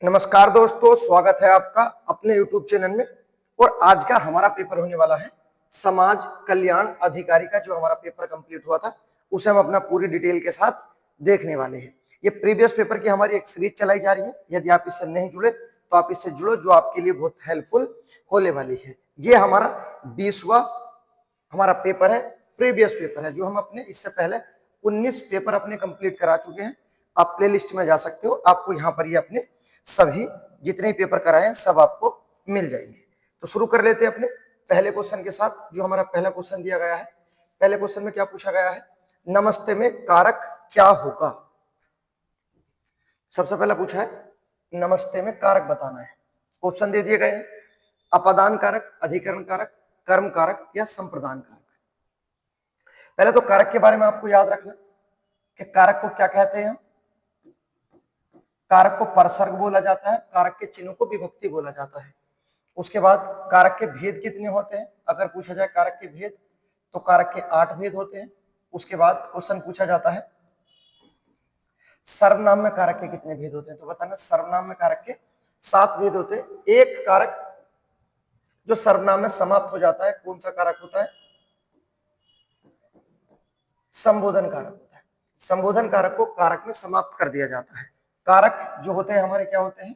नमस्कार दोस्तों, स्वागत है आपका अपने YouTube चैनल में। और आज का हमारा पेपर होने वाला है समाज कल्याण अधिकारी का। जो हमारा पेपर कंप्लीट हुआ था उसे हम अपना पूरी डिटेल के साथ देखने वाले हैं। ये प्रीवियस पेपर की हमारी एक सीरीज चलाई जा रही है। यदि आप इससे नहीं जुड़े तो आप इससे जुड़ो, जो आपके लिए बहुत हेल्पफुल होने वाली है। ये हमारा 20वां हमारा पेपर है, प्रीवियस पेपर है, जो हम अपने इससे पहले 19 पेपर अपने कंप्लीट करा चुके हैं। आप प्लेलिस्ट में जा सकते हो, आपको यहाँ पर ये अपने सभी जितने पेपर कराए हैं सब आपको मिल जाएंगे। तो शुरू कर लेते हैं अपने पहले क्वेश्चन के साथ। जो हमारा पहला क्वेश्चन दिया गया है, पहले क्वेश्चन में क्या पूछा गया है, नमस्ते में कारक क्या होगा। सबसे पहला पूछा है नमस्ते में कारक बताना है। ऑप्शन दे दिए गए हैं, अपादान कारक, अधिकरण कारक, कर्म कारक या संप्रदान कारक। पहले तो कारक के बारे में आपको याद रखना कि कारक को क्या कहते हैं हम। कारक को परसर्ग बोला जाता है, कारक के चिन्हों को विभक्ति बोला जाता है। उसके बाद कारक के भेद कितने होते हैं, अगर पूछा जाए कारक के भेद तो कारक के 8 भेद होते हैं। उसके बाद क्वेश्चन पूछा जाता है सर्वनाम में कारक के कितने भेद होते हैं, तो बताना सर्वनाम में कारक के 7 भेद होते हैं। एक कारक जो सर्वनाम में समाप्त हो जाता है कौन सा कारक होता है, संबोधन कारक होता है। संबोधन कारक को कारक में समाप्त कर दिया जाता है। कारक जो होते हैं हमारे क्या होते हैं,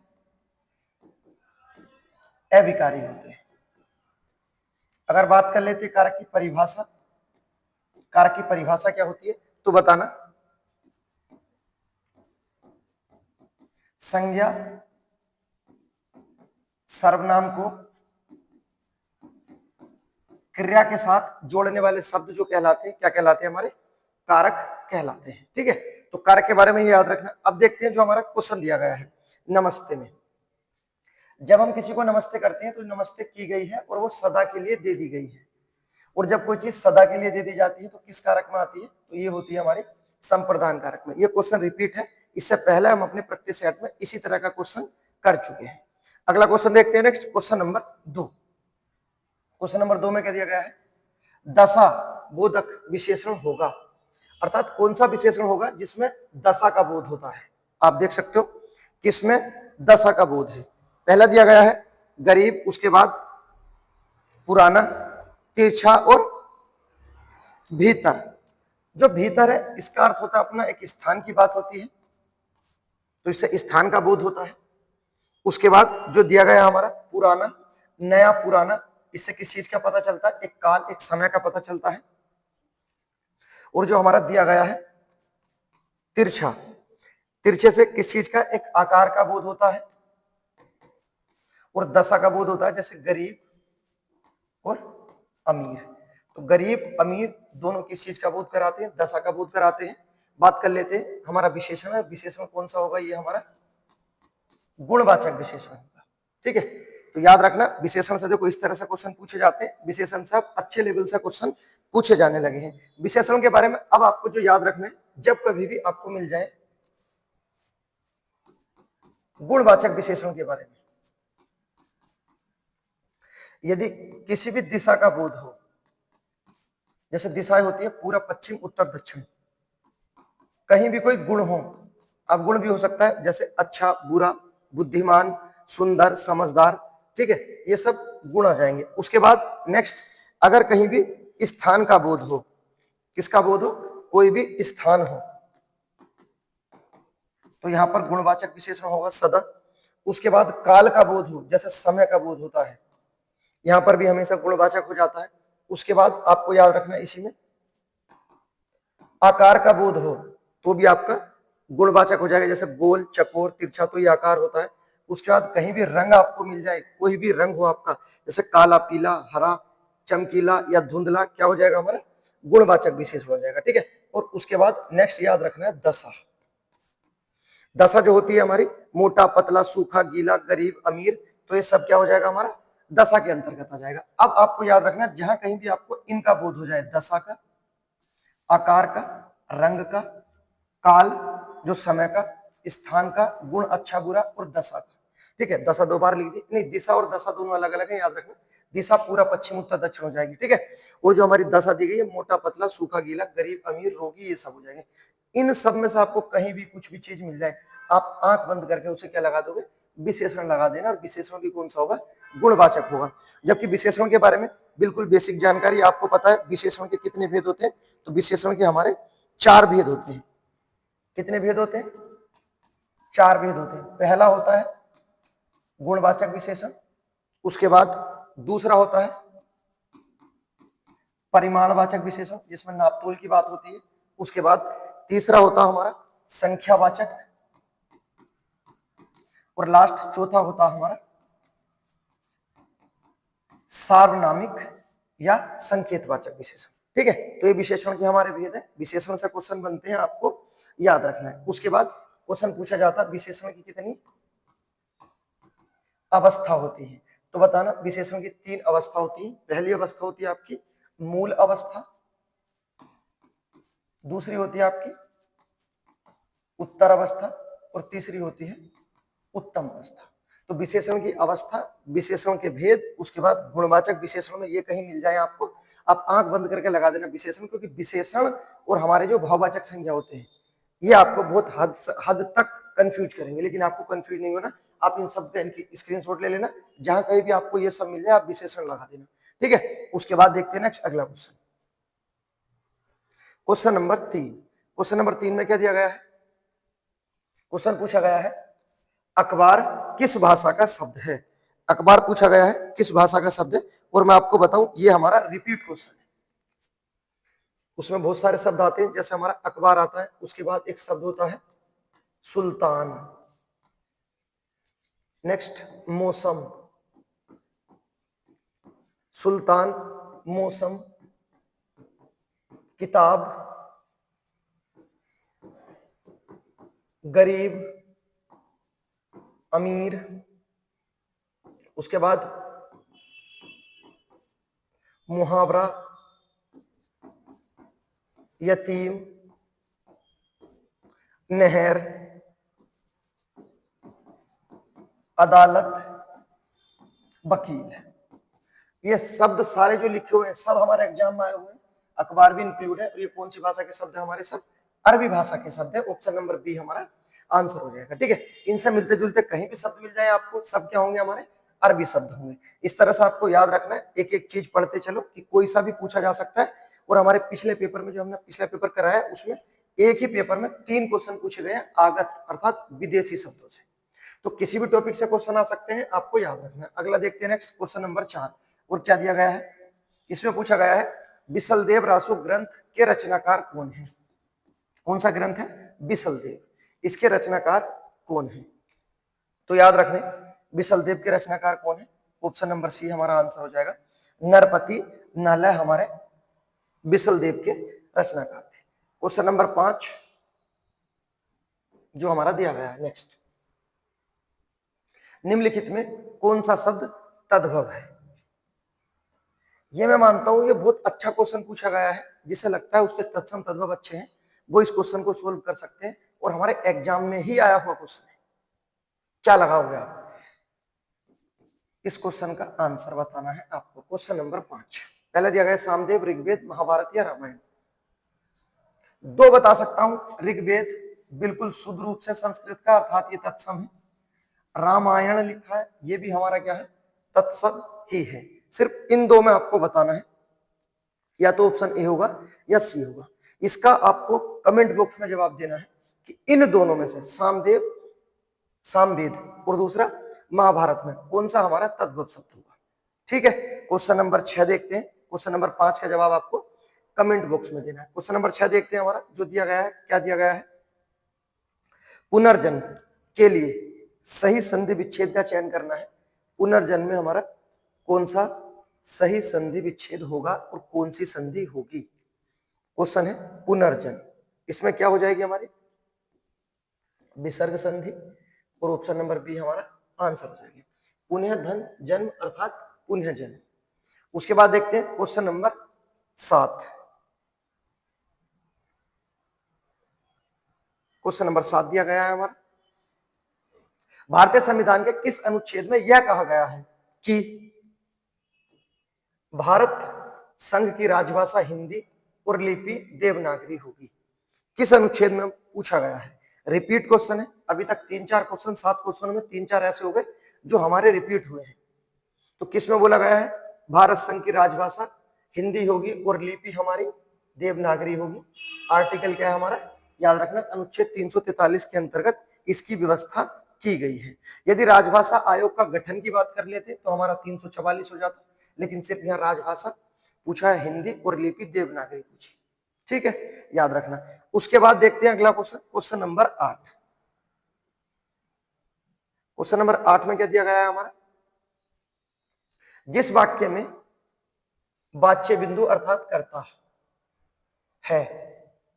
अविकारी होते हैं। अगर बात कर लेते हैं कारक की परिभाषा, कारक की परिभाषा क्या होती है तो बताना संज्ञा सर्वनाम को क्रिया के साथ जोड़ने वाले शब्द जो कहलाते हैं क्या कहलाते हैं, हमारे कारक कहलाते हैं। ठीक है, तो कारक के बारे में याद रखना। अब देखते हैं जो हमारा क्वेश्चन दिया गया है नमस्ते में। जब हम किसी को नमस्ते करते हैं तो नमस्ते की गई है और वो सदा के लिए दे दी गई है। और जब कोई चीज सदा के लिए दे दी जाती है तो किस कारक में आती है, तो ये होती है हमारे संप्रदान कारक में। ये क्वेश्चन रिपीट है, इससे पहले हम अपने प्रैक्टिस सेट में इसी तरह का क्वेश्चन कर चुके हैं। अगला क्वेश्चन देखते हैं, next question number 2। Question number 2 में क्या दिया गया है, दशा बोधक विशेषण होगा। अर्थात कौन सा विशेषण होगा जिसमें दशा का बोध होता है। आप देख सकते हो किसमें दशा का बोध है। पहला दिया गया है गरीब, उसके बाद पुराना, तिरछा और भीतर। जो भीतर है इसका अर्थ होता है अपना एक स्थान की बात होती है, तो इससे स्थान का बोध होता है। उसके बाद जो दिया गया हमारा पुराना, नया पुराना, इससे किस चीज का पता चलता है, एक काल एक समय का पता चलता है। और जो हमारा दिया गया है तिरछा, तिरछे से किस चीज का, एक आकार का बोध होता है। और दशा का बोध होता है, जैसे गरीब और अमीर। तो गरीब अमीर दोनों किस चीज का बोध कराते हैं, दशा का बोध कराते हैं। बात कर लेते हैं हमारा विशेषण है, विशेषण कौन सा होगा, ये हमारा गुणवाचक विशेषण होगा। ठीक है, तो याद रखना विशेषण से देखो इस तरह से क्वेश्चन पूछे जाते हैं। विशेषण से अच्छे लेवल से क्वेश्चन पूछे जाने लगे हैं। विशेषण के बारे में अब आपको जो याद रखना है, जब कभी भी आपको मिल जाए गुणवाचक विशेषण के बारे में, यदि किसी भी दिशा का बोध हो, जैसे दिशाएं होती है पूर्व पश्चिम उत्तर दक्षिण, कहीं भी कोई गुण हो, अब गुण भी हो सकता है जैसे अच्छा बुरा, बुद्धिमान, सुंदर, समझदार। ठीक है, ये सब गुण आ जाएंगे। उसके बाद नेक्स्ट, अगर कहीं भी स्थान का बोध हो, किसका बोध हो, कोई भी स्थान हो, तो यहां पर गुणवाचक विशेषण होगा सदा। उसके बाद काल का बोध हो, जैसे समय का बोध होता है, यहां पर भी हमेशा गुणवाचक हो जाता है। उसके बाद आपको याद रखना इसी में आकार का बोध हो तो भी आपका गुणवाचक हो जाएगा, जैसे गोल, चकोर, तिरछा, तो ये आकार होता है। उसके बाद कहीं भी रंग आपको मिल जाए, कोई भी रंग हो आपका, जैसे काला, पीला, हरा, चमकीला या धुंधला, क्या हो जाएगा हमारा गुणवाचक विशेषण हो जाएगा। ठीक है, और उसके बाद नेक्स्ट याद रखना है दशा। दशा जो होती है हमारी मोटा, पतला, सूखा, गीला, गरीब, अमीर, तो ये सब क्या हो जाएगा हमारा दशा के अंतर्गत आ जाएगा। अब आपको याद रखना जहां कहीं भी आपको इनका बोध हो जाए, दशा का, आकार का, रंग का, काल जो समय का, स्थान का, गुण अच्छा बुरा और दशा का। ठीक है, दशा 2 बार लिख दी, नहीं दिशा और दशा दोनों अलग अलग है, याद रखना। दिशा पूरा पश्चिम उत्तर दक्षिण हो जाएगी। ठीक है, और जो हमारी दशा दी गई है मोटा, पतला, सूखा, गीला, गरीब, अमीर, रोगी, ये सब हो जाएंगे। इन सब में से आपको कहीं भी कुछ भी चीज मिल जाए, आप आंख बंद करके उसे क्या लगा दोगे, विशेषण लगा देना, और विशेषण भी कौन सा होगा, गुणवाचक होगा। जबकि विशेषण के बारे में बिल्कुल बेसिक जानकारी आपको पता है, विशेषण के कितने भेद होते हैं, तो विशेषण के हमारे 4 भेद होते हैं। कितने भेद होते हैं, 4 भेद होते हैं। पहला होता है गुणवाचक विशेषण, उसके बाद दूसरा होता है परिमाणवाचक विशेषण जिसमें नापतोल की बात होती है, उसके बाद तीसरा होता है हमारा संख्यावाचक, और लास्ट चौथा होता है हमारा सार्वनामिक या संकेतवाचक विशेषण। ठीक है, तो ये विशेषण के हमारे भेद है। विशेषण से क्वेश्चन बनते हैं, आपको याद रखना है। उसके बाद क्वेश्चन पूछा जाता है विशेषण की कितनी अवस्था होती है, तो बताना विशेषण की 3 अवस्था होती है। पहली अवस्था होती है आपकी मूल अवस्था, दूसरी होती है आपकी उत्तर अवस्था, और तीसरी होती है उत्तम अवस्था। तो विशेषण की अवस्था, विशेषण के भेद, उसके बाद गुणवाचक विशेषण में ये कहीं मिल जाए आपको, आप आंख बंद करके लगा देना विशेषण, क्योंकि विशेषण और हमारे जो भाववाचक संज्ञा होते हैं ये आपको बहुत हद तक कंफ्यूज करेंगे, लेकिन आपको कंफ्यूज नहीं होना। आप इन सब का इनकी स्क्रीनशॉट ले लेना, जहां कहीं भी आपको ये सब मिल जाए आप विशेषण लगा देना। ठीक है, उसके बाद देखते हैं नेक्स्ट अगला question, question number 3। Question number 3 में क्या दिया गया है, क्वेश्चन पूछा गया है अखबार किस भाषा का शब्द है। अखबार पूछा गया है किस भाषा का शब्द है, और मैं आपको बताऊं ये हमारा रिपीट क्वेश्चन है। उसमें बहुत सारे शब्द आते हैं, जैसे हमारा अखबार आता है, उसके बाद एक शब्द होता है सुल्तान, नेक्स्ट मौसम, सुल्तान, मौसम, किताब, गरीब, अमीर, उसके बाद मुहावरा, यतीम, नहर, अदालत, वकील। ये शब्द सारे जो लिखे हुए हैं सब हमारे एग्जाम में आए हुए हैं, अखबार भी इंक्लूड है। और ये कौन सी भाषा के शब्द है, हमारे सब अरबी भाषा के शब्द है। ऑप्शन नंबर बी हमारा आंसर हो जाएगा। ठीक है, इनसे मिलते जुलते कहीं भी शब्द मिल जाए आपको, सब क्या होंगे, हमारे अरबी शब्द होंगे। इस तरह से आपको याद रखना है, एक एक चीज पढ़ते चलो कि कोई सा भी पूछा जा सकता है। और हमारे पिछले पेपर में, जो हमने पिछला पेपर कराया, उसमें एक ही पेपर में 3 क्वेश्चन पूछे गए हैं आगत अर्थात विदेशी शब्दों से। तो किसी भी टॉपिक से क्वेश्चन आ सकते हैं, आपको याद रखना है। अगला देखते हैं नेक्स्ट क्वेश्चन नंबर 4, और क्या दिया गया है, इसमें पूछा गया है बिसलदेव रासु ग्रंथ के रचनाकार कौन है। कौन सा ग्रंथ है, बिसलदेव, इसके रचनाकार कौन है। तो याद रखने बिसलदेव के रचनाकार कौन है, ऑप्शन नंबर सी हमारा आंसर हो जाएगा। नरपति नलय हमारे बिसलदेव के रचनाकार थे। क्वेश्चन नंबर 5 जो हमारा दिया गया है नेक्स्ट, निम्नलिखित में कौन सा शब्द तद्भव है। ये मैं मानता हूं ये बहुत अच्छा क्वेश्चन पूछा गया है, जिसे लगता है उसके तत्सम तद्भव अच्छे हैं, वो इस क्वेश्चन को सोल्व कर सकते हैं, और हमारे एग्जाम में ही आया हुआ क्वेश्चन है। क्या लगाओगे आप, इस क्वेश्चन का आंसर बताना है आपको। क्वेश्चन नंबर 5 पहले दिया गया सामदेव, ऋग्वेद, महाभारत या रामायण। 2 बता सकता हूं, ऋग्वेद बिल्कुल शुद्ध रूप से संस्कृत का अर्थात ये तत्सम है। रामायण लिखा है, ये भी हमारा क्या है, तत्सम ही है। सिर्फ इन 2 में आपको बताना है, या तो ऑप्शन ए होगा या सी होगा। इसका आपको कमेंट बॉक्स में जवाब देना है कि इन दोनों में से सामदेव, सामवेद और दूसरा महाभारत में कौन सा हमारा तद्भव शब्द होगा। ठीक है, क्वेश्चन नंबर 6 देखते हैं। क्वेश्चन नंबर 5 का जवाब आपको कमेंट बॉक्स में देना है। क्वेश्चन नंबर 6 देखते हैं, हमारा जो दिया गया है, क्या दिया गया है, पुनर्जन्म के लिए सही संधि विच्छेद का चयन करना है। पुनर्जन्म में हमारा कौन सा सही संधि विच्छेद होगा और कौन सी संधि होगी। क्वेश्चन है पुनर्जन्म, इसमें क्या हो जाएगी हमारी विसर्ग संधि, और ऑप्शन नंबर बी हमारा आंसर हो जाएगी पुनः धन जन्म अर्थात पुनः जन्म। उसके बाद देखते हैं क्वेश्चन नंबर 7। क्वेश्चन नंबर 7 दिया गया है हमारा, भारतीय संविधान के किस अनुच्छेद में यह कहा गया है कि भारत संघ की राजभाषा हिंदी और लिपि देवनागरी होगी। किस अनुच्छेद में पूछा गया है, रिपीट क्वेश्चन है। अभी तक 3-4 क्वेश्चन, 7 क्वेश्चन में 3-4 ऐसे हो गए जो हमारे रिपीट हुए हैं। तो किस में बोला गया है? भारत संघ की राजभाषा हिंदी होगी और लिपि हमारी देवनागरी होगी। आर्टिकल क्या है हमारा? याद रखना, अनुच्छेद 343 के अंतर्गत इसकी व्यवस्था की गई है। यदि राजभाषा आयोग का गठन की बात कर लेते तो हमारा 344 हो जाता, लेकिन सिर्फ यहाँ राजभाषा पूछा है, हिंदी और लिपि देवनागरी पूछी। ठीक है, याद रखना। उसके बाद देखते हैं अगला question, question number 8। Question number 8 में क्या दिया गया है हमारा? जिस वाक्य में वाच्य बिंदु अर्थात कर्ता है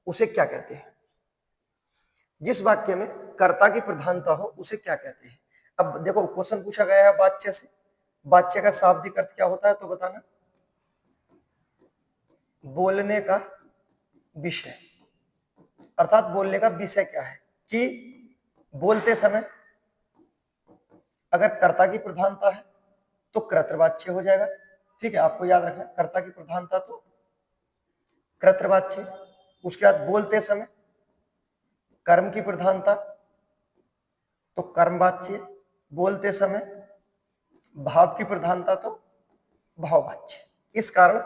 उसे क्या कहते हैं? जिस वाक्य में कर्ता की प्रधानता हो उसे क्या कहते हैं? अब देखो, क्वेश्चन पूछा गया है वाच्य से। वाच्य का शाब्दिक अर्थ क्या होता है तो बताना। बोलने का विषय, अर्थात बोलने का विषय क्या है? कि बोलते समय अगर कर्ता की प्रधानता है तो कर्तृवाच्य हो जाएगा। ठीक है, आपको याद रखना, कर्ता की प्रधानता तो कर्तृवाच्य। उसके बाद बोलते समय कर्म की प्रधानता तो कर्मवाच्य। बोलते समय भाव की प्रधानता तो भाववाच्य। इस कारण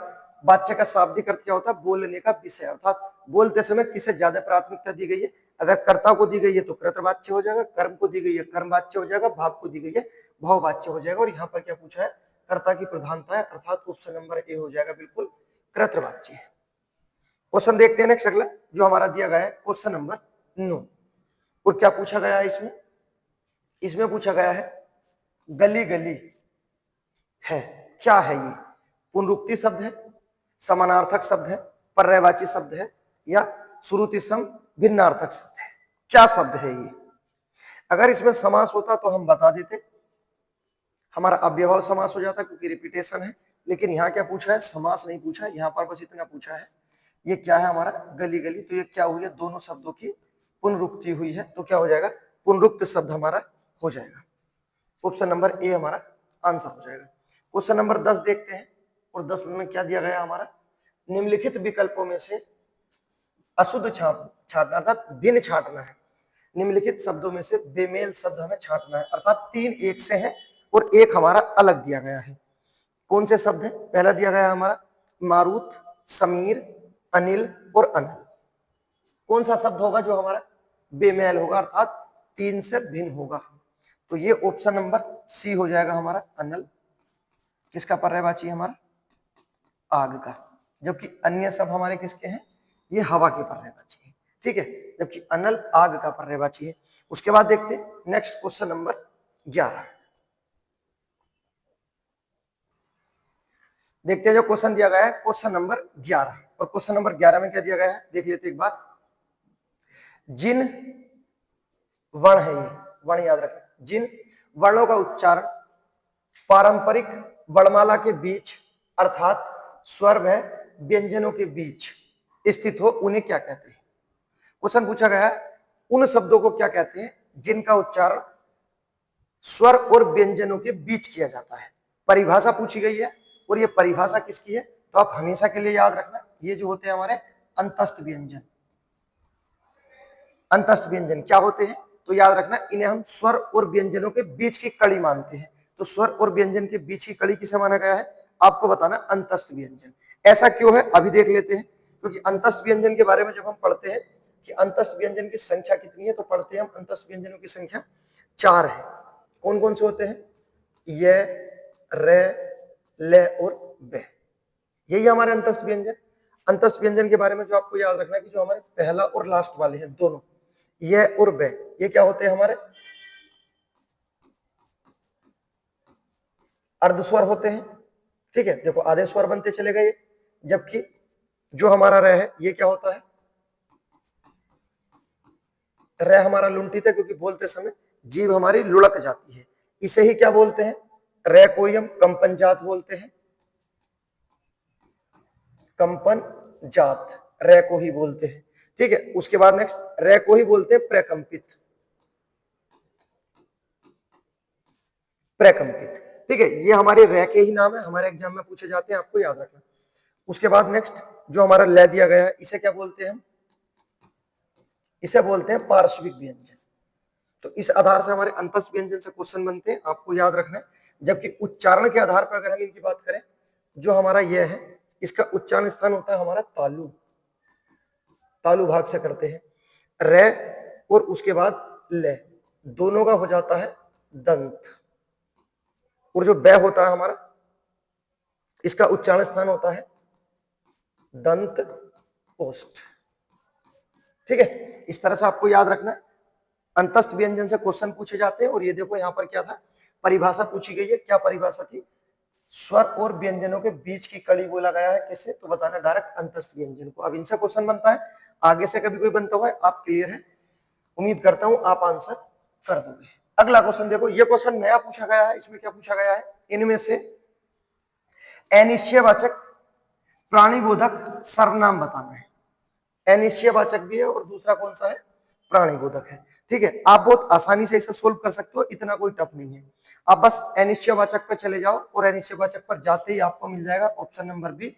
वाच्य का शाब्दिक अर्थ क्या होता है? बोलने का विषय, अर्थात बोलते समय किसे ज्यादा प्राथमिकता दी गई है। अगर कर्ता को दी गई है तो कर्तवाच्य हो जाएगा, कर्म को दी गई है कर्मवाच्य हो जाएगा, भाव को दी गई है भाववाच्य हो जाएगा। और यहाँ पर क्या पूछा है? कर्ता की प्रधानता है, अर्थात ऑप्शन नंबर ए हो जाएगा, बिल्कुल कर्तवाच्य। क्वेश्चन देखते हैं नेक्स्ट अगला जो हमारा दिया गया है, क्वेश्चन नंबर 9। और क्या पूछा गया है इसमें? इसमें पूछा गया है गली गली है, क्या है ये? पुनरुक्ति शब्द है, समानार्थक शब्द है, पर्यायवाची शब्द है, या श्रुति सम भिन्नार्थक शब्द है? क्या शब्द है ये? अगर इसमें समास होता तो हम बता देते, हमारा अव्ययभाव समास हो जाता क्योंकि रिपीटेशन है। लेकिन यहाँ क्या पूछा है? समास नहीं पूछा है, यहाँ पर बस इतना पूछा है ये क्या है हमारा? गली गली। तो ये क्या हुई है? दोनों शब्दों की पुनरुक्ति हुई है, तो क्या हो जाएगा? पुनरुक्त शब्द हमारा हो जाएगा। ऑप्शन नंबर ए हमारा आंसर हो जाएगा। क्वेश्चन नंबर 10 देखते हैं। और 10 में क्या दिया गया हमारा? निम्नलिखित विकल्पों में से अशुद्ध छाटना, अर्थात भिन्न छाटना है। निम्नलिखित शब्दों में से बेमेल शब्द हमें छाटना है, अर्थात 3 एक से हैं और एक हमारा अलग दिया गया है। कौन से शब्द है? पहला दिया गया हमारा मारुत, समीर, अनिल और अनल। कौन सा शब्द होगा जो हमारा बेमेल होगा, अर्थात 3 से भिन्न होगा? तो ये ऑप्शन नंबर सी हो जाएगा हमारा, अनल। किसका पर्यायवाची है? हमारा आग का। जबकि अन्य सब हमारे किसके हैं? ये हवा के पर्यायवाची है। ठीक है, जबकि अनल आग का पर्यायवाची है। उसके बाद देखते हैं नेक्स्ट क्वेश्चन नंबर 11। देखते हैं जो क्वेश्चन दिया गया है, क्वेश्चन नंबर 11। और क्वेश्चन नंबर 11 में क्या दिया गया है देख लेते एक बार। जिन वर्ण है, ये वर्ण याद रखें, जिन वर्णों का उच्चारण पारंपरिक वर्णमाला के बीच अर्थात स्वर व व्यंजनों के बीच स्थित हो उन्हें क्या कहते हैं? क्वेश्चन पूछा गया है उन शब्दों को क्या कहते हैं जिनका उच्चारण स्वर और व्यंजनों के बीच किया जाता है। परिभाषा पूछी गई है और ये परिभाषा किसकी है? तो आप हमेशा के लिए याद रखना, ये जो होते हैं हमारे अंतस्थ व्यंजन। अंतस्थ व्यंजन क्या होते हैं? तो याद रखना, इन्हें हम स्वर और व्यंजनों के बीच की कड़ी मानते हैं। तो स्वर और व्यंजन के बीच की कड़ी किसे माना गया है? आपको बताना, अंतस्थ व्यंजन। ऐसा क्यों है अभी देख लेते हैं। क्योंकि अंतस्थ व्यंजन के बारे में जब हम पढ़ते हैं कि अंतस्थ व्यंजन की संख्या कितनी है, तो पढ़ते हैं हम अंतस्थ व्यंजनों की संख्या 4 है। कौन कौन से होते हैं? ये, रे, ले और बे, यही हमारे अंतस्थ व्यंजन। अंतस्थ व्यंजन के बारे में जो आपको याद रखना है कि जो हमारे पहला और लास्ट वाले हैं दोनों, ये और बे, ये क्या होते हैं? हमारे अर्धस्वर होते हैं। ठीक है, देखो आधे स्वर बनते चले गए। जबकि जो हमारा रे है ये क्या होता है? रे हमारा लुंठित है क्योंकि बोलते समय जीभ हमारी लुढ़क जाती है। इसे ही क्या बोलते हैं? रे को ही हम कंपन जात बोलते हैं। कंपन जात रे को ही बोलते हैं। ठीक है, उसके बाद नेक्स्ट रे को ही बोलते हैं प्रकंपित। प्रकंपित, ठीक है, ये हमारे रे के ही नाम है, हमारे एग्जाम में पूछे जाते हैं, आपको याद रखना। उसके बाद नेक्स्ट जो हमारा ले दिया गया है इसे क्या बोलते हैं हम? इसे बोलते हैं पार्श्विक व्यंजन। तो इस आधार से हमारे अंतस्थ व्यंजन से क्वेश्चन बनते हैं, आपको याद रखना है। जबकि उच्चारण के आधार पर अगर हम इनकी बात करें, जो हमारा यह है, इसका उच्चारण स्थान होता है हमारा तालु, तालु भाग से करते हैं। रे और उसके बाद ले, दोनों का हो जाता है दंत। और जो बै होता है हमारा, इसका उच्चारण स्थान होता है दंत ओष्ठ। ठीक है, इस तरह से आपको याद रखना है। अंतस्थ व्यंजन से क्वेश्चन पूछे जाते हैं। और ये देखो यहां पर क्या था, परिभाषा पूछी गई है। क्या परिभाषा थी? स्वर और व्यंजनों के बीच की कड़ी बोला गया है किसे? तो बताना डायरेक्ट अंतस्थ व्यंजन को। अब इनसे क्वेश्चन बनता है, आगे से कभी कोई बनता हुआ है, आप क्लियर है? उम्मीद करता हूं आप आंसर कर दोगे। अगला क्वेश्चन देखो, ये क्वेश्चन नया पूछा गया है। इसमें क्या पूछा गया है? इनमें से अनिश्चयवाचक प्राणिबोधक सर्वनाम बताना है। अनिश्चयवाचक भी है और दूसरा कौन सा है? प्राणिबोधक है। ठीक है, आप बहुत आसानी से इसे सोल्व कर सकते हो, इतना कोई टफ नहीं है। आप बस अनिश्चयवाचक पर चले जाओ और अनिश्चयवाचक पर जाते ही आपको मिल जाएगा ऑप्शन नंबर बी,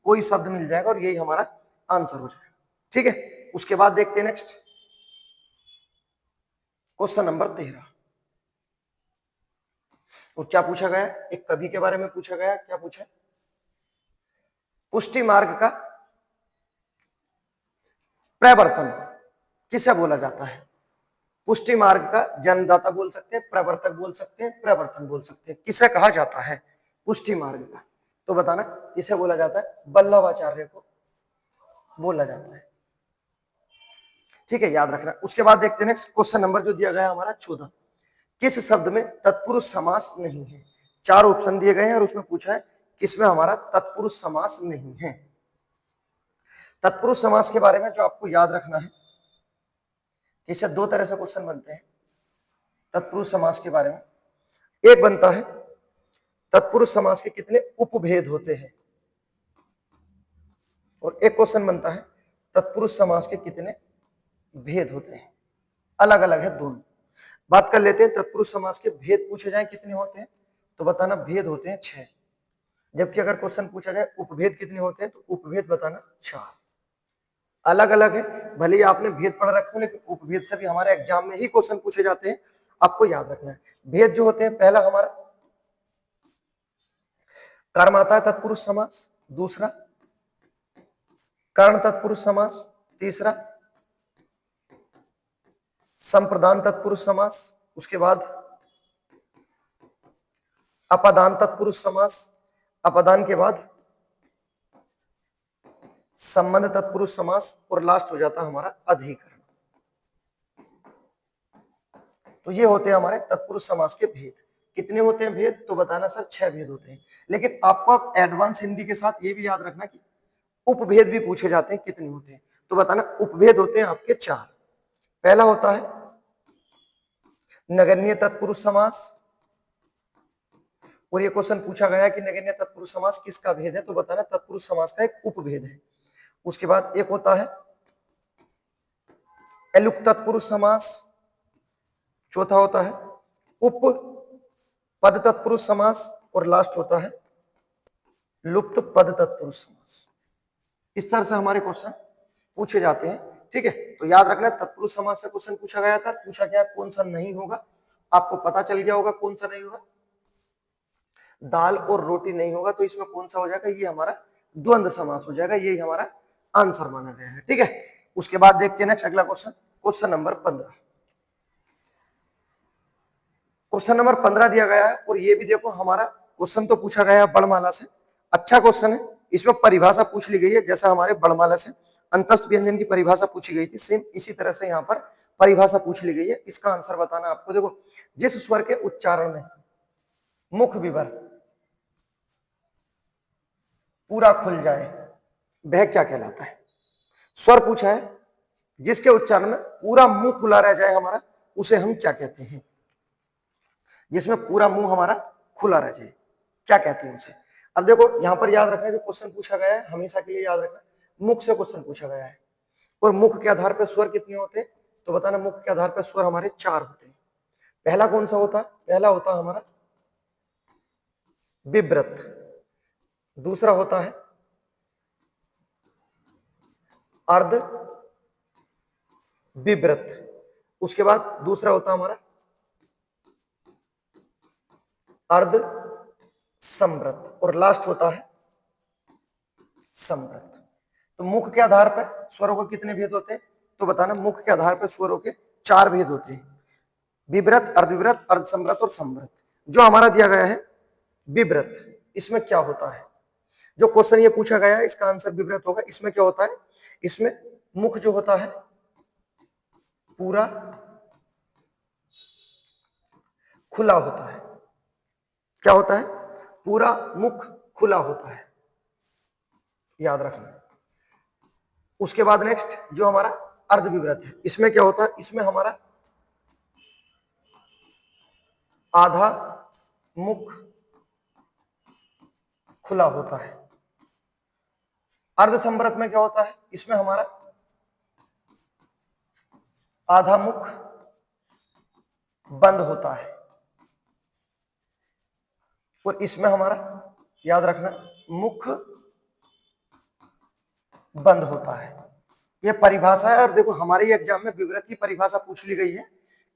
कोई शब्द मिल जाएगा और यही हमारा आंसर हो जाएगा। ठीक है, उसके बाद देखते हैं नेक्स्ट क्वेश्चन नंबर 13। और क्या पूछा गया? एक कवि के बारे में पूछा गया। क्या पूछा? पुष्टि मार्ग का प्रवर्तन किसे बोला जाता है? पुष्टि मार्ग का जन्मदाता बोल सकते हैं, प्रवर्तक बोल सकते हैं, प्रवर्तन बोल सकते हैं। किसे कहा जाता है पुष्टि मार्ग का? तो बताना किसे बोला जाता है? वल्लभाचार्य को बोला जाता है। ठीक है, याद रखना। उसके बाद देखते हैं नेक्स्ट क्वेश्चन नंबर जो दिया गया है हमारा 14। किस शब्द में तत्पुरुष समास नहीं है? चार ऑप्शन दिए गए हैं और उसमें पूछा है किसमें हमारा तत्पुरुष समास नहीं है। तत्पुरुष समास के बारे में जो आपको याद रखना है, इससे दो तरह से क्वेश्चन बनते हैं तत्पुरुष समास के बारे में। एक बनता है तत्पुरुष समास के कितने उपभेद होते हैं, और एक क्वेश्चन बनता है तत्पुरुष समास के कितने भेद होते हैं। अलग अलग है दोनों। बात कर लेते हैं तत्पुरुष समास के भेद पूछे जाए कितने होते हैं, तो बताना भेद होते हैं 6। जबकि अगर क्वेश्चन पूछा जाए उपभेद कितने होते हैं, तो उपभेद बताना 4। अलग अलग है, भले ही आपने भेद पढ़ रखे हो, लेकिन उपभेद से भी हमारे एग्जाम में ही क्वेश्चन पूछे जाते हैं, आपको याद रखना है। भेद जो होते हैं, पहला हमारा कर्म आता है तत्पुरुष समास, दूसरा कर्ण तत्पुरुष समास, तीसरा संप्रदान तत्पुरुष समास, उसके बाद अपदान तत्पुरुष समास, अपदान के बाद संबंध तत्पुरुष समास, और लास्ट हो जाता है हमारा अधिकरण। तो ये होते हैं हमारे तत्पुरुष समास के भेद। कितने होते हैं भेद? तो बताना सर 6 भेद होते हैं। लेकिन आपको अब एडवांस हिंदी के साथ ये भी याद रखना कि उपभेद भी पूछे जाते हैं, कितने होते हैं? तो बताना उपभेद होते हैं आपके 4। पहला होता है नगण्य तत्पुरुष समास, और ये क्वेश्चन पूछा गया कि नगण्य तत्पुरुष समास किसका भेद है, तो बताना तत्पुरुष समास का एक उपभेद है। उसके बाद एक होता है अलुक तत्पुरुष समास, चौथा होता है उप पद तत्पुरुष समास, और लास्ट होता है लुप्त पद तत्पुरुष समास। इस तरह से हमारे क्वेश्चन पूछे जाते हैं। ठीक है, तो याद रखना तत्पुरुष समास से क्वेश्चन पूछा गया था, पूछा गया कौन सा नहीं होगा, आपको पता चल गया होगा कौन सा नहीं होगा। दाल और रोटी नहीं होगा, तो इसमें कौन सा हो जाएगा? ये हमारा द्वंद्व समास हो जाएगा, यही हमारा आंसर माना गया है। ठीक है, उसके बाद देखते हैं नेक्स्ट अगला question, question number 15। Question number 15 दिया गया है, और ये भी देखो हमारा क्वेश्चन तो पूछा गया है बड़माला से। अच्छा क्वेश्चन है, इसमें परिभाषा पूछ ली गई है, जैसा हमारे बड़माला से अंतस्थ व्यंजन की परिभाषा पूछी गई थी, सेम इसी तरह से यहाँ पर परिभाषा पूछ ली गई है। इसका आंसर बताना आपको। देखो, जिस स्वर के उच्चारण में मुख विवर पूरा खुल जाए वह क्या कहलाता है? स्वर पूछा है जिसके उच्चारण में पूरा मुंह खुला रह जाए हमारा, उसे हम क्या कहते हैं? जिसमें पूरा मुंह हमारा खुला रह जाए, क्या कहते हैं उसे? अब देखो यहां पर याद रखना, जो क्वेश्चन पूछा गया है हमेशा के लिए याद रखना, मुख से क्वेश्चन पूछा गया है। और मुख के आधार पर स्वर कितने होते हैं? तो बताना मुख के आधार पर स्वर हमारे 4 होते हैं। पहला कौन सा होता है? पहला होता है हमारा विव्रत, दूसरा होता है अर्ध विव्रत। उसके बाद दूसरा होता है हमारा अर्ध संवृत और लास्ट होता है संवृत। तो मुख के आधार पर स्वरों के कितने भेद होते हैं? तो बताना, मुख के आधार पर स्वरों के 4 भेद होते हैं, विव्रत, अर्धविव्रत, अर्धसंवृत और संवृत। जो हमारा दिया गया है विव्रत, इसमें क्या होता है? जो क्वेश्चन ये पूछा गया है इसका आंसर विव्रत होगा। इसमें क्या होता है? इसमें मुख जो होता है पूरा खुला होता है। क्या होता है? पूरा मुख खुला होता है, याद रखना। उसके बाद नेक्स्ट जो हमारा अर्धविव्रत है, इसमें क्या होता है? इसमें हमारा आधा मुख खुला होता है। अर्धसंवृत में क्या होता है? इसमें हमारा आधा मुख बंद होता है और इसमें हमारा, याद रखना, मुख बंद होता है। यह परिभाषा है। और देखो हमारे एग्जाम में विव्रत की परिभाषा पूछ ली गई है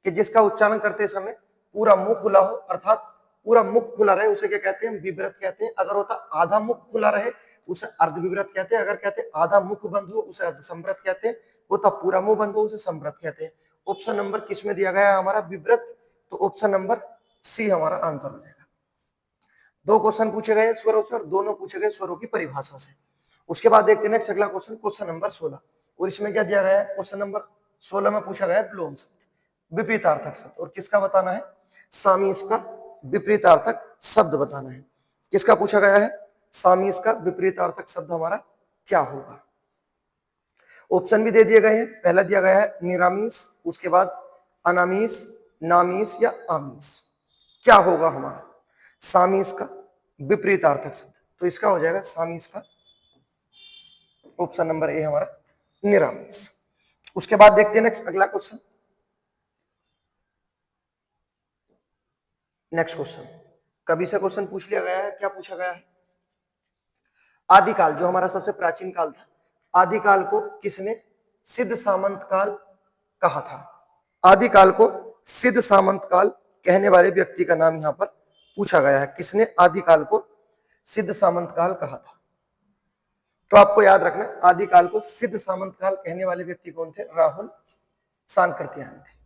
कि जिसका उच्चारण करते समय पूरा मुख खुला हो, अर्थात पूरा मुख खुला रहे, उसे क्या कहते हैं? विव्रत कहते हैं। अगर होता आधा मुख खुला रहे उसे अर्धविव्रत कहते हैं। अगर कहते हैं आधा मुख बंद हो उसे अर्धसंवृत कहते हैं। होता पूरा मुंह बंद हो उसे संवृत कहते हैं। ऑप्शन नंबर किस में दिया गया है हमारा? विव्रत। तो ऑप्शन नंबर सी हमारा आंसर हो जाएगा। 2 क्वेश्चन पूछे गए स्वरों से और दोनों पूछे गए स्वरों की परिभाषा से। उसके बाद देखते हैं नेक्स्ट अगला क्वेश्चन, क्वेश्चन नंबर 16। और इसमें क्या दिया गया है? क्वेश्चन नंबर 16 में पूछा गया है विलोम शब्द, विपरीतार्थक शब्द। और किसका बताना है? सामीस का विपरीतार्थक शब्द बताना है। किसका पूछा गया है? सामीस का विपरीतार्थक शब्द हमारा क्या होगा? ऑप्शन भी दे दिए गए हैं। पहला दिया गया है निरामीस, उसके बाद अनामीस, नामीस या आमीस। क्या होगा हमारा सामीस का विपरीतार्थक शब्द? तो इसका हो जाएगा सामीस का ऑप्शन नंबर ए हमारा निरामीस। उसके बाद देखते हैं नेक्स्ट अगला क्वेश्चन। नेक्स्ट क्वेश्चन कभी से क्वेश्चन पूछ लिया गया है। क्या पूछा गया है? आदिकाल, जो हमारा सबसे प्राचीन काल था, आदिकाल को किसने सिद्ध सामंत काल कहा था? आदिकाल को सिद्ध सामंत काल कहने वाले व्यक्ति का नाम यहां पर पूछा गया है। किसने आदिकाल को सिद्ध सामंत काल कहा था? तो आपको याद रखना, आदिकाल को सिद्ध सामंत काल कहने वाले व्यक्ति कौन थे? राहुल सांकृत्यायन थे।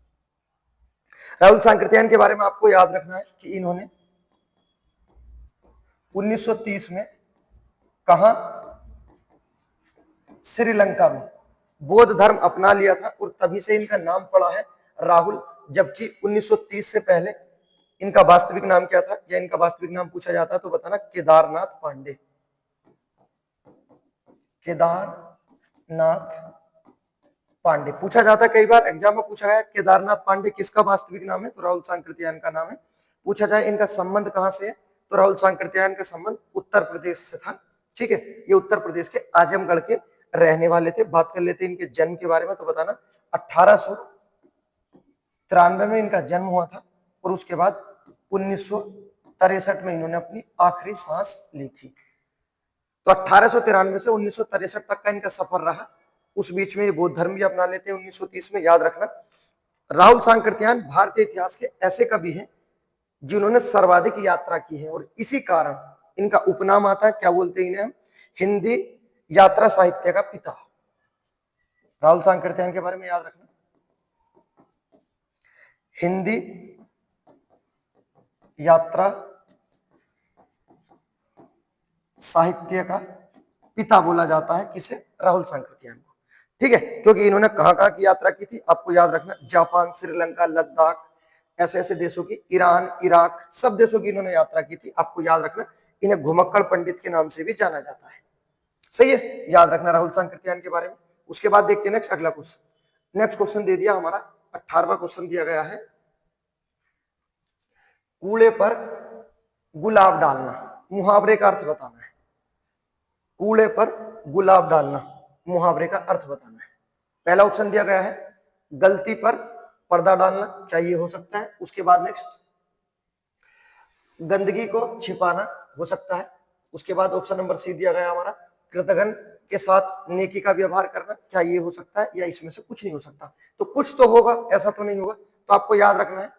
राहुल सांकृत्यायन के बारे में आपको याद रखना है कि इन्होंने 1930 में कहा? श्रीलंका में बौद्ध धर्म अपना लिया था और तभी से इनका नाम पड़ा है राहुल। जबकि 1930 से पहले इनका वास्तविक नाम क्या था? या इनका वास्तविक नाम पूछा जाता तो बताना केदारनाथ पांडे। केदारनाथ पांडे पूछा जाता कई बार एग्जाम में पूछा गया केदारनाथ पांडे किसका वास्तविक नाम है? तो राहुल सांकृत्यायन का नाम है। पूछा जाए इनका संबंध कहां से है? तो राहुल सांकृत्यायन का संबंध उत्तर प्रदेश से था। ठीक है, ये उत्तर प्रदेश के आजमगढ़ के रहने वाले थे। बात कर लेते हैं इनके जन्म के बारे में। तो बताना 1893 में इनका जन्म हुआ था और उसके बाद 1963 में इन्होंने अपनी आखिरी सांस ली थी। तो 1893 से 1963 तक का इनका सफर रहा। उस बीच में ये बौद्ध धर्म भी अपना लेते हैं 1930 में। याद रखना, राहुल सांकृत्यायन भारतीय इतिहास के ऐसे कवि हैं जिन्होंने सर्वाधिक यात्रा की है और इसी कारण इनका उपनाम आता है। क्या बोलते हैं इन्हें हम? हिंदी यात्रा साहित्य का पिता। राहुल सांकृत्यायन के बारे में याद रखना, हिंदी यात्रा साहित्य का पिता बोला जाता है किसे? राहुल सांकृत्यायन को। ठीक है, क्योंकि इन्होंने कहां कहां की यात्रा की थी आपको याद रखना, जापान, श्रीलंका, लद्दाख, ऐसे ऐसे देशों की, ईरान, इराक, सब देशों की इन्होंने यात्रा की थी। आपको याद रखना, इन्हें घुमक्कड़ पंडित के नाम से भी जाना जाता है। सही है, याद रखना राहुल सांकृत्यायन के बारे में। उसके बाद देखते हैं नेक्स्ट अगला क्वेश्चन। नेक्स्ट क्वेश्चन दे दिया हमारा 18वां क्वेश्चन दिया गया है, कूड़े पर गुलाब डालना, मुहावरे का अर्थ बताना है। कूड़े पर गुलाब डालना, मुहावरे का अर्थ बताना है। पहला ऑप्शन दिया गया है गलती पर पर्दा डालना, क्या ये हो सकता है? उसके बाद नेक्स्ट गंदगी को छिपाना हो सकता है। उसके बाद ऑप्शन नंबर सी दिया गया हमारा कृतघ्न के साथ नेकी का व्यवहार करना, क्या ये हो सकता है या इसमें से कुछ नहीं हो सकता? तो कुछ तो होगा, ऐसा तो नहीं होगा। तो आपको याद रखना है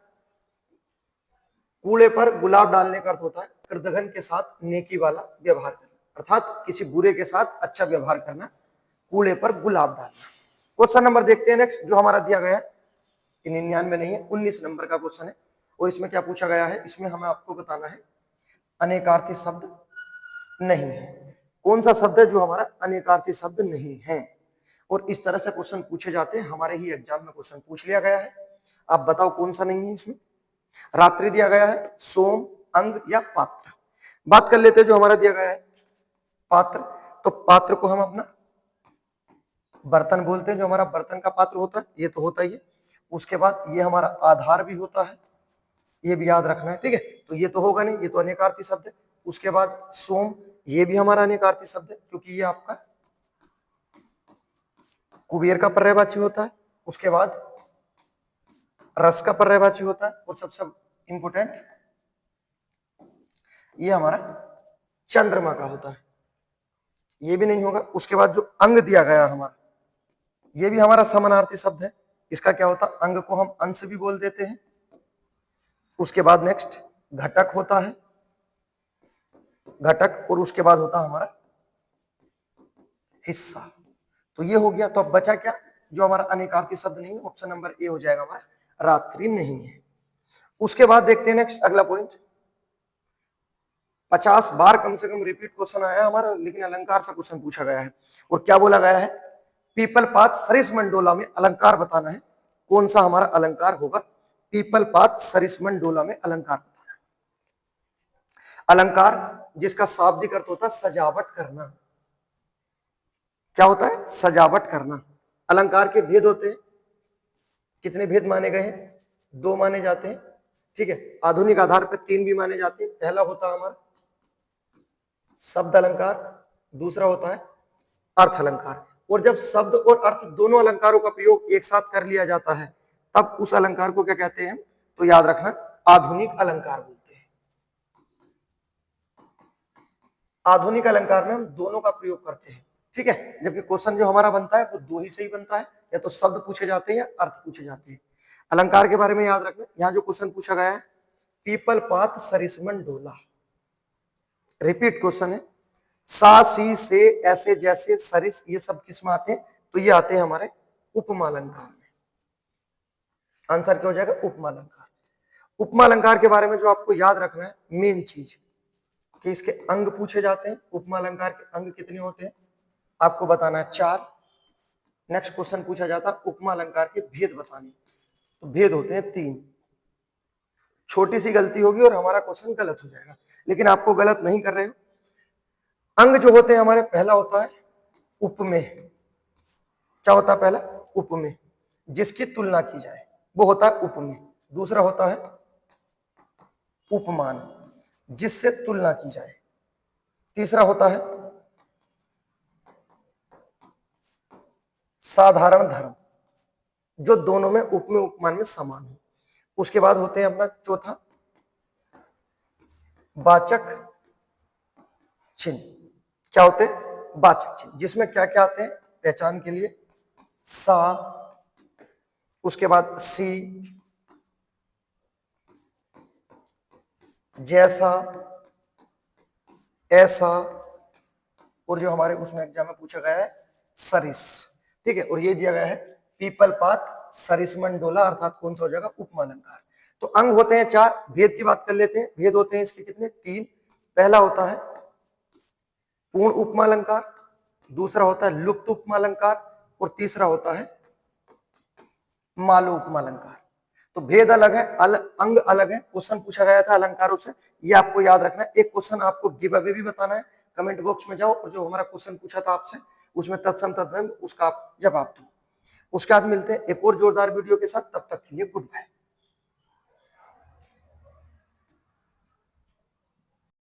कूड़े पर गुलाब डालने का अर्थ होता है कृतघ्न के साथ नेकी वाला व्यवहार करना, अर्थात किसी बुरे के साथ अच्छा व्यवहार करना, कूड़े पर गुलाब डालना। क्वेश्चन नंबर देखते हैं नेक्स्ट, जो हमारा दिया गया है 99 नहीं है, 19 नंबर का क्वेश्चन है। और इसमें क्या पूछा गया है, इसमें हमें आपको बताना है अनेकार्थी शब्द नहीं है। कौन सा शब्द है जो हमारा अनेकार्थी शब्द नहीं है? और इस तरह से क्वेश्चन पूछे जाते हैं, हमारे ही एग्जाम में क्वेश्चन पूछ लिया गया है। आप बताओ कौन सा नहीं है इसमें? रात्रि दिया गया है, सोम, अंग या पात्र। बात कर लेते हैं जो हमारा दिया गया है पात्र। तो पात्र को हम अपना बर्तन बोलते हैं, जो हमारा बर्तन का पात्र होता है, ये तो होता ही है। उसके बाद ये हमारा आधार भी होता है, ये भी याद रखना है, ठीक है। तो ये तो होगा नहीं, ये तो अनेकार्थी शब्द है। उसके बाद सोम, ये भी हमारा अनेकार्थी शब्द है, क्योंकि ये आपका कुबेर का पर्यायवाची होता है। उसके बाद रस का पर्यायवाची होता है, और सबसे इंपोर्टेंट ये हमारा चंद्रमा का होता है, ये भी नहीं होगा। उसके बाद जो अंग दिया गया हमारा, ये भी हमारा समानार्थी शब्द है। इसका क्या होता है, अंग को हम अंश भी बोल देते हैं। उसके बाद नेक्स्ट घटक होता है, घटक, और उसके बाद होता है हमारा हिस्सा। तो ये हो गया। तो अब बचा क्या, जो हमारा अनेकार्थी शब्द नहीं है, ऑप्शन नंबर ए हो जाएगा हमारा, रात्रि नहीं है। उसके बाद देखते हैं नेक्स्ट अगला पॉइंट। 50 बार कम से कम रिपीट क्वेश्चन आया हमारा, लेकिन अलंकार से क्वेश्चन पूछा गया है। और क्या बोला गया है, पीपल पात सरिस मंडोला में अलंकार बताना है। कौन सा हमारा अलंकार होगा? पीपल पात सरिस मंडोला में अलंकार बताना है। अलंकार जिसका शाब्दिक अर्थ होता है सजावट करना। क्या होता है? सजावट करना। अलंकार के भेद होते हैं, कितने भेद माने गए हैं? 2 माने जाते हैं, ठीक है। आधुनिक आधार पर 3 भी माने जाते हैं। पहला होता है हमारा शब्द अलंकार, दूसरा होता है अर्थ अलंकार। और जब शब्द और अर्थ दोनों अलंकारों का प्रयोग एक साथ कर लिया जाता है, तब उस अलंकार को क्या कहते हैं? तो याद रखना, आधुनिक अलंकार बोलते हैं। आधुनिक अलंकार में हम दोनों का प्रयोग करते हैं, ठीक है। जबकि क्वेश्चन जो हमारा बनता है वो 2 ही सही बनता है, या तो शब्द पूछे जाते हैं या अर्थ पूछे जाते हैं। अलंकार के बारे में याद रखना, यहाँ जो क्वेश्चन पूछा गया है, पीपल पात सरिसमन डोला, रिपीट क्वेश्चन है। सा, सी, से, ऐसे, जैसे, सरिस, ये सब किस में आते हैं? तो ये आते हैं हमारे उपमा अलंकार में। आंसर क्या हो जाएगा? उपमा अलंकार। उपमा अलंकार के बारे में जो आपको याद रखना है मेन चीज, कि इसके अंग पूछे जाते हैं। उपमा अलंकार के अंग कितने होते हैं आपको बताना है, 4। नेक्स्ट क्वेश्चन पूछा जाता है उपमा अलंकार के भेद बताने, तो भेद होते हैं 3। छोटी सी गलती होगी और हमारा क्वेश्चन गलत हो जाएगा, लेकिन आपको गलत नहीं कर रहे हो। अंग जो होते हैं हमारे, पहला होता है उपमेय। क्या होता है पहला? उपमेय, जिसकी तुलना की जाए, वो होता है उपमेय। दूसरा होता है उपमान, जिससे तुलना की जाए। तीसरा होता है साधारण धर्म, जो दोनों में उपमेय उपमान में समान हो। उसके बाद होते हैं अपना चौथा वाचक चिन्ह। क्या होते हैं? वाचक चिन्ह, जिसमें क्या क्या आते हैं पहचान के लिए? सा, उसके बाद सी, जैसा, ऐसा, और जो हमारे उसमें एग्जाम में पूछा गया है सरिस, ठीक है। और ये दिया गया है पीपल पात सरिसमन डोला, अर्थात कौन सा हो जाएगा? उपमा अलंकार। तो अंग होते हैं 4। भेद की बात कर लेते हैं। भेद होते हैं इसके कितने? 3। पहला होता है पूर्ण उपमा अलंकार, दूसरा होता है लुप्त उपमा अलंकार, और तीसरा होता है मालो उपमा अलंकार। तो भेद अलग है, अंग अलग है। क्वेश्चन पूछा गया था अलंकारों से, ये आपको याद रखना है। एक क्वेश्चन आपको गिव अवे भी बताना है, कमेंट बॉक्स में जाओ और जो हमारा क्वेश्चन पूछा था आपसे उसमें तत्सम तद्वय उसका आप जवाब दो। उसके बाद मिलते हैं एक और जोरदार वीडियो के साथ, तब तक के लिए गुड बाय।